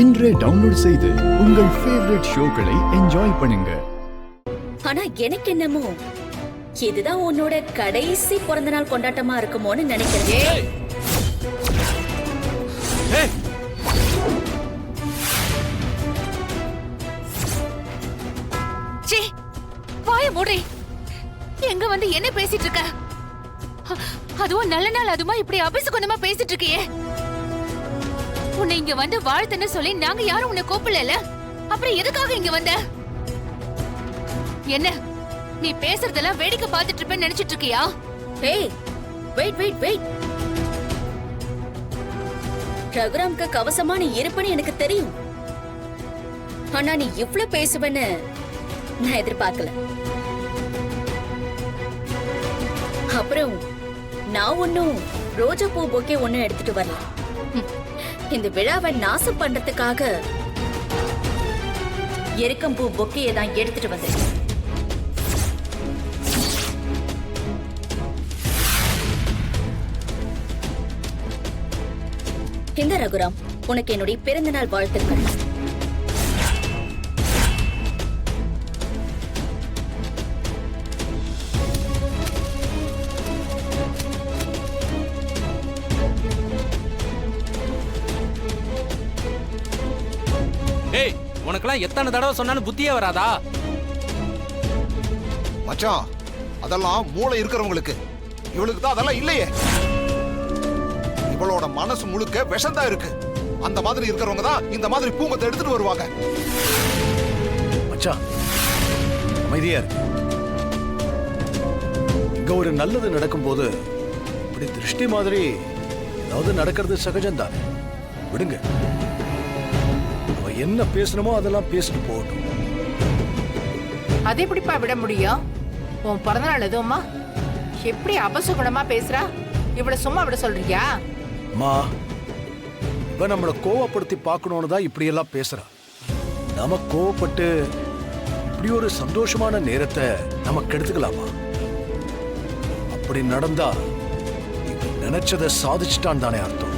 இன்றே டவுன்லோட் செய்து உங்கள் ஃபேவரட் ஷோக்களை என்ஜாய் பண்ணுங்க. ஆனா எனக்கு என்னமோ இதுதான் உன்னோட கடைசி பிறந்த நாள் கொண்டாட்டமா இருக்குமோன்னு நினைக்கிறேன். வாய மூடி. எங்க வந்து என்ன பேசிட்டு இருக்க? அதுவும் நல்ல நாள் அதுமா இப்படி அபிசுகுணமா பேசிட்டு இருக்கியே. உன்னை இங்க வந்து வாழ்த்துன்னு சொல்லி நாங்க யாரும் உன்னை கூப்பிடல. அப்புறம் எதுக்காக இங்க வந்த? என்ன நீ பேசுறதெல்லாம் வேடிக்கை பார்த்துட்டு இருப்பேன்னு நினைச்சிட்டு இருக்கியா? ஏய் வெயிட் வெயிட் வெயிட். ரகுராம்க்கு கவசமா நீ இருப்பன்னு எனக்கு தெரியும். ஆனா நீ இவ்ளோ பேசுவேன்னு நான் எதிர்பார்க்கல. அப்புறம் நான் ஒன்னும் ரோஜா பூ பொக்கே ஒன்னும் எடுத்துட்டு வரல. இந்த விழாவை நாசம் பண்றதுக்காக எருக்கம்பூ பொக்கையை தான் எடுத்துட்டு வந்தேன். இந்த ரகுராம், உனக்கு என்னுடைய பிறந்த நாள் வாழ்த்துக்கள். ஏய், உனக்கெல்லாம் எத்தனை தடவை சொன்னாலும் புத்தியே வராதா? மச்சான், அதெல்லாம் மூளை இருக்கிறவங்களுக்கு. இவளுக்கு தான் அதெல்லாம் இல்லையே. இவளோட மனசு முழுக்க விஷம்தான் இருக்கு. அந்த மாதிரி இருக்கிறவங்க தான் இந்த மாதிரி பூங்கத்தை எடுத்துட்டு வருவாங்க. மச்சான், அமைதியா இருக்கு. இங்க ஒரு நல்லது நடக்கும்போது இப்படி திருஷ்டி மாதிரி ஏதாவது நடக்கிறது சகஜம்தான். விடுங்க. அவ என்ன பேசணுமோ அதெல்லாம் பேசிட்டு போகட்டும். அது எப்படிப்பா விட முடியும்? உன் பிறந்தநாள் எதுவும்மா எப்படி அபசகுணமா பேசுறா? இவள சும்மா விட சொல்றியா? அம்மா, இவ நம்மளை கோவப்படுத்தி பார்க்கணும்னு தான் இப்படி எல்லாம் பேசுறா. நாம கோவப்பட்டு இப்படி ஒரு சந்தோஷமான நேரத்தை நமக்கு எடுத்துக்கலாமா? அப்படி நடந்தா இவன் நினைச்சதை சாதிச்சுட்டான் தானே அர்த்தம்.